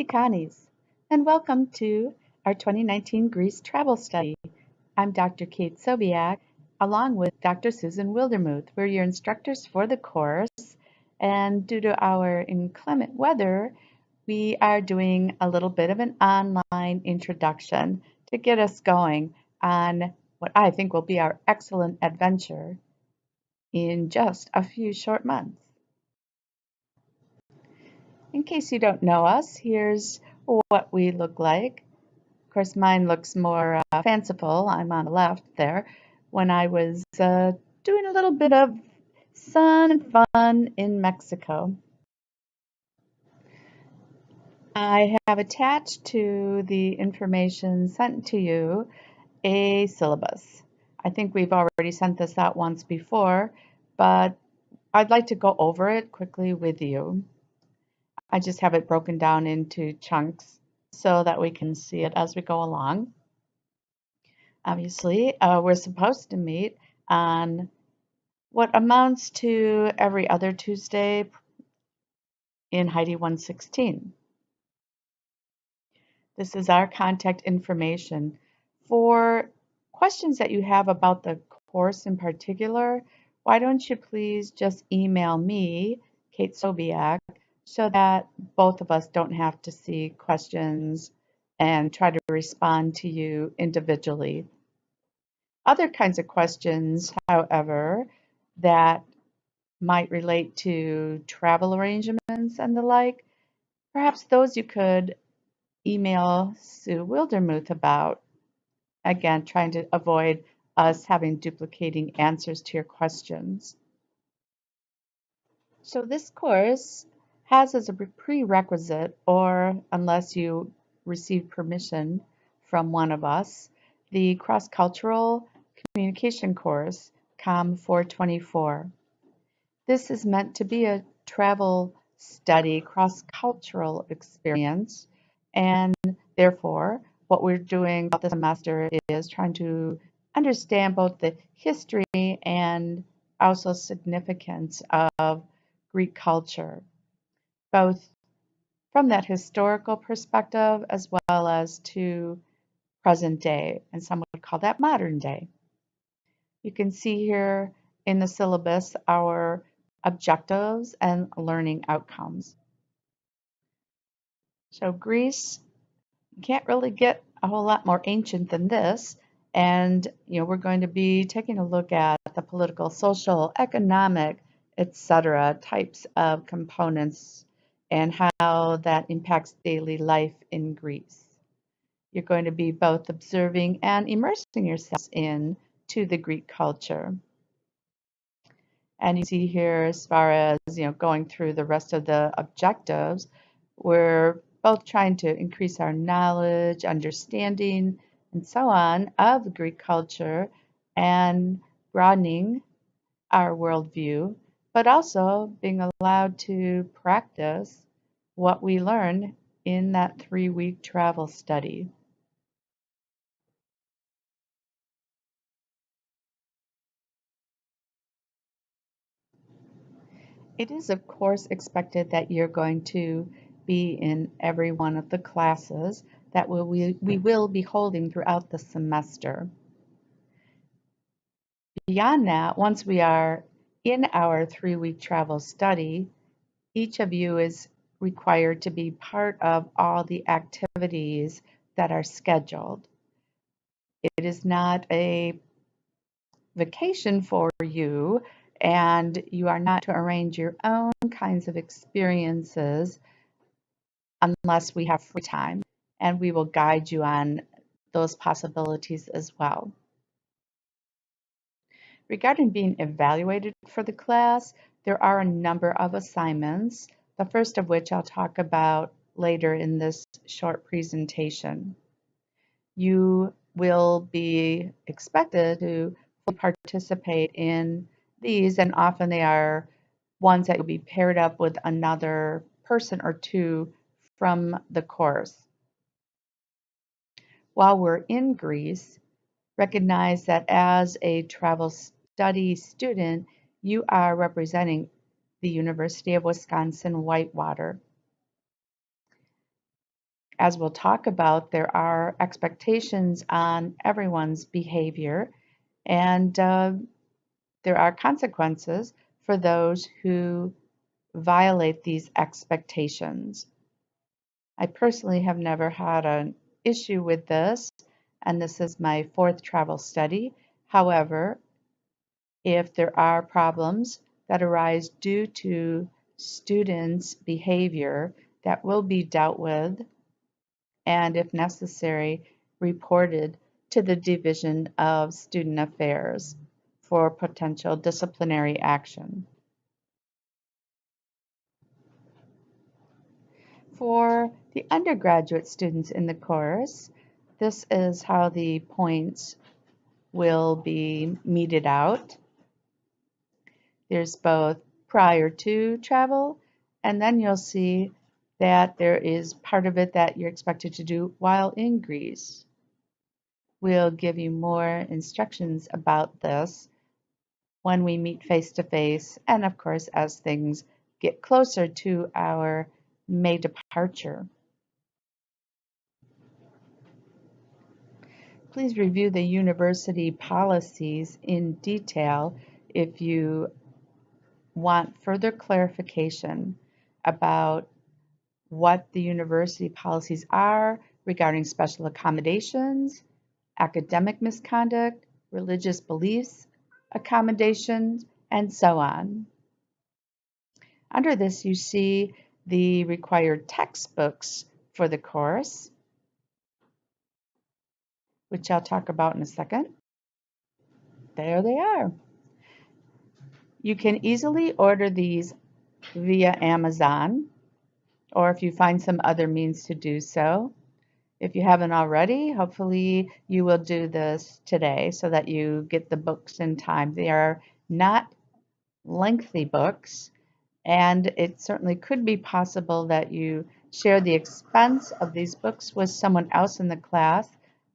Connies, and welcome to our 2019 Greece travel study. I'm Dr. Kate Sobiak, along with Dr. Susan Wildermuth. We're your instructors for the course, and due to our inclement weather, we are doing a little bit of an online introduction to get us going on what I think will be our excellent adventure in just a few short months. In case you don't know us, here's what we look like. Of course, mine looks more fanciful. I'm on the left there. When I was doing a little bit of sun and fun in Mexico. I have attached to the information sent to you a syllabus. I think we've already sent this out once before, but I'd like to go over it quickly with you. I just have it broken down into chunks so that we can see it as we go along. Obviously, we're supposed to meet on what amounts to every other Tuesday in Heidi 116. This is our contact information. For questions that you have about the course in particular, why don't you please just email me, Kate Sobiak, so that both of us don't have to see questions and try to respond to you individually. Other kinds of questions, however, that might relate to travel arrangements and the like, perhaps those you could email Sue Wildermuth about. Again, trying to avoid us having duplicating answers to your questions. So this course has as a prerequisite, or unless you receive permission from one of us, the cross-cultural communication course, COM 424. This is meant to be a travel study, cross-cultural experience, and therefore what we're doing this semester is trying to understand both the history and also significance of Greek culture, both from that historical perspective as well as to present day, and some would call that modern day. You can see here in the syllabus our objectives and learning outcomes. So Greece, you can't really get a whole lot more ancient than this. And we're going to be taking a look at the political, social, economic, etc. types of components and how that impacts daily life in Greece. You're going to be both observing and immersing yourselves in to the Greek culture. And you see here, as far as going through the rest of the objectives, we're both trying to increase our knowledge, understanding, and so on of Greek culture and broadening our worldview, but also being allowed to practice what we learn in that 3-week travel study. It is, of course, expected that you're going to be in every one of the classes that we will be holding throughout the semester. Beyond that, once we are in our 3-week travel study, each of you is required to be part of all the activities that are scheduled. It is not a vacation for you, and you are not to arrange your own kinds of experiences unless we have free time, and we will guide you on those possibilities as well. Regarding being evaluated for the class, there are a number of assignments, the first of which I'll talk about later in this short presentation. You will be expected to participate in these, and often they are ones that will be paired up with another person or two from the course. While we're in Greece, recognize that as a travel study student, you are representing the University of Wisconsin-Whitewater. As we'll talk about, there are expectations on everyone's behavior, and there are consequences for those who violate these expectations. I personally have never had an issue with this, and this is my 4th travel study. However, if there are problems that arise due to students' behavior, that will be dealt with and, if necessary, reported to the Division of Student Affairs for potential disciplinary action. For the undergraduate students in the course, this is how the points will be meted out. There's both prior to travel, and then you'll see that there is part of it that you're expected to do while in Greece. We'll give you more instructions about this when we meet face to face, and of course as things get closer to our May departure. Please review the university policies in detail if you want further clarification about what the university policies are regarding special accommodations, academic misconduct, religious beliefs, accommodations, and so on. Under this, you see the required textbooks for the course, which I'll talk about in a second. There they are. You can easily order these via Amazon, or if you find some other means to do so. If you haven't already, hopefully you will do this today so that you get the books in time. They are not lengthy books, and it certainly could be possible that you share the expense of these books with someone else in the class,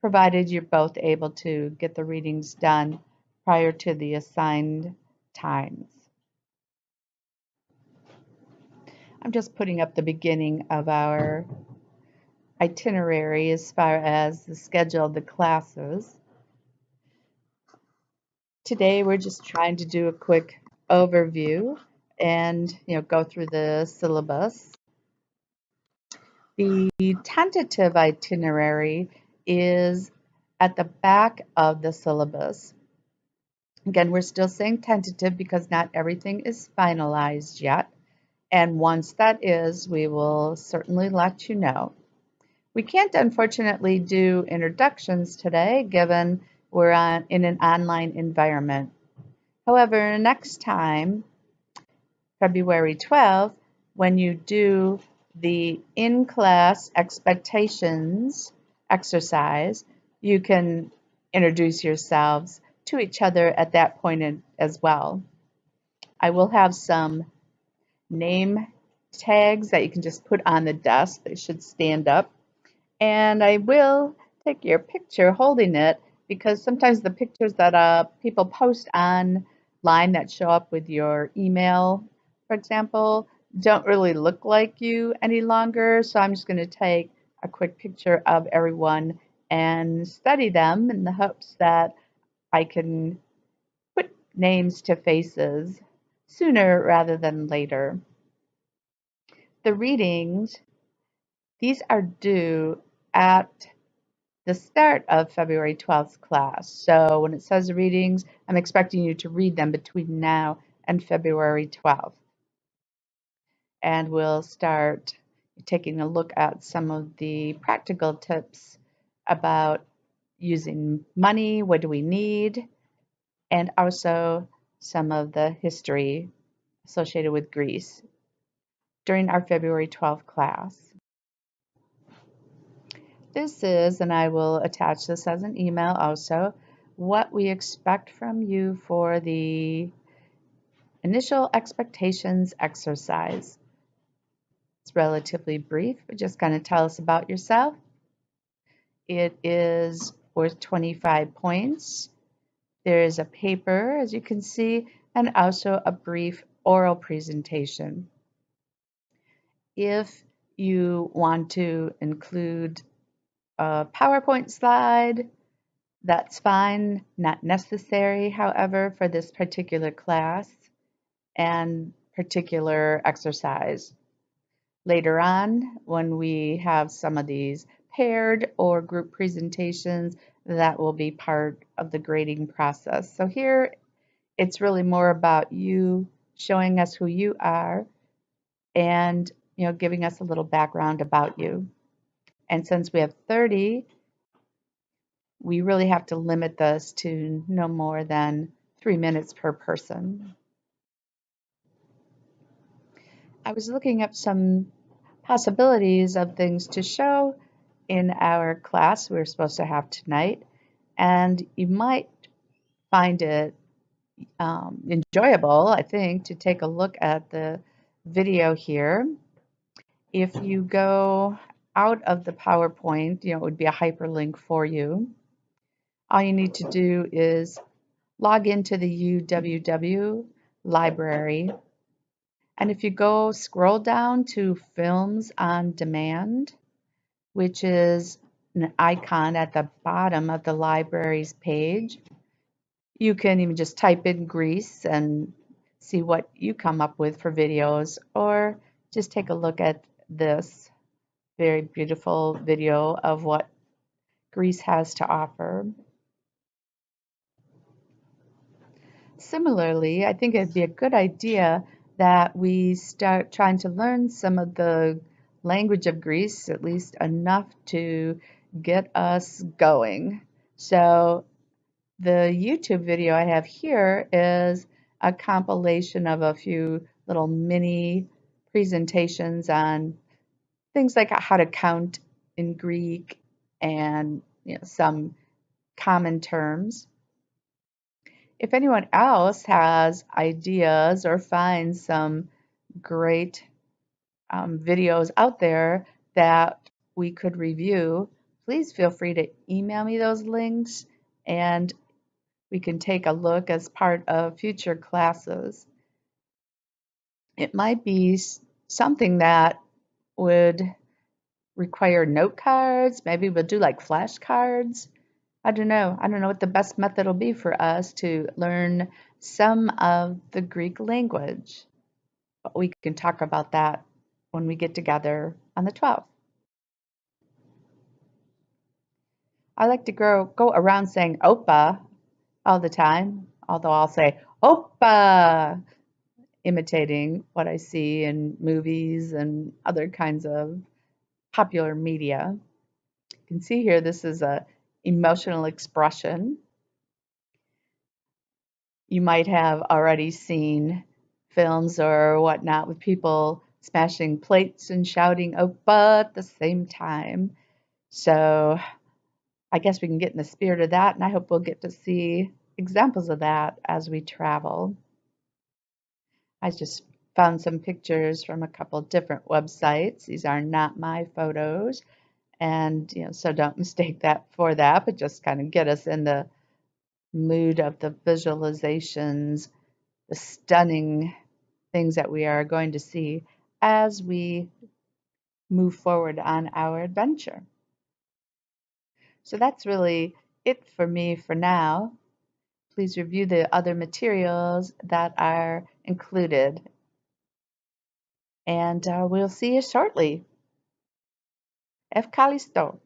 provided you're both able to get the readings done prior to the assigned times. I'm just putting up the beginning of our itinerary as far as the schedule of the classes. Today we're just trying to do a quick overview and go through the syllabus. The tentative itinerary is at the back of the syllabus. Again, we're still saying tentative because not everything is finalized yet. And once that is, we will certainly let you know. We can't, unfortunately, do introductions today, given we're in an online environment. However, next time, February 12th, when you do the in-class expectations exercise, you can introduce yourselves to each other at that point as well. I will have some name tags that you can just put on the desk. They should stand up. And I will take your picture holding it, because sometimes the pictures that people post online that show up with your email, for example, don't really look like you any longer. So I'm just going to take a quick picture of everyone and study them in the hopes that I can put names to faces sooner rather than later. The readings, these are due at the start of February 12th class. So when it says readings, I'm expecting you to read them between now and February 12th. And we'll start taking a look at some of the practical tips about using money, what do we need, and also some of the history associated with Greece during our February 12th class. This is, and I will attach this as an email also, what we expect from you for the initial expectations exercise. It's relatively brief, but just kind of tell us about yourself. It is worth 25 points. There is a paper, as you can see, and also a brief oral presentation. If you want to include a PowerPoint slide, that's fine, not necessary, however, for this particular class and particular exercise. Later on, when we have some of these paired or group presentations, that will be part of the grading process. So here, it's really more about you showing us who you are and giving us a little background about you. And since we have 30, we really have to limit this to no more than 3 minutes per person. I was looking up some possibilities of things to show in our class we're supposed to have tonight, and you might find it enjoyable, I think, to take a look at the video here. If you go out of the PowerPoint, it would be a hyperlink for you. All you need to do is log into the UWW library. And if you go scroll down to Films on Demand, which is an icon at the bottom of the library's page, you can even just type in Greece and see what you come up with for videos, or just take a look at this very beautiful video of what Greece has to offer. Similarly, I think it'd be a good idea that we start trying to learn some of the language of Greece, at least enough to get us going. So the YouTube video I have here is a compilation of a few little mini presentations on things like how to count in Greek and some common terms. If anyone else has ideas or finds some great videos out there that we could review, please feel free to email me those links and we can take a look as part of future classes. It might be something that would require note cards. Maybe we'll do like flashcards. I don't know what the best method will be for us to learn some of the Greek language. But we can talk about that when we get together on the 12th. I like to go around saying Opa all the time, although I'll say Opa, imitating what I see in movies and other kinds of popular media. You can see here this is a emotional expression. You might have already seen films or whatnot with people smashing plates and shouting Opa at the same time. So I guess we can get in the spirit of that, and I hope we'll get to see examples of that as we travel. I just found some pictures from a couple different websites. These are not my photos, and so don't mistake that for that, but just kind of get us in the mood of the visualizations, the stunning things that we are going to see as we move forward on our adventure. So that's really it for me for now. Please review the other materials that are included. And we'll see you shortly. Ευκαλιστώ.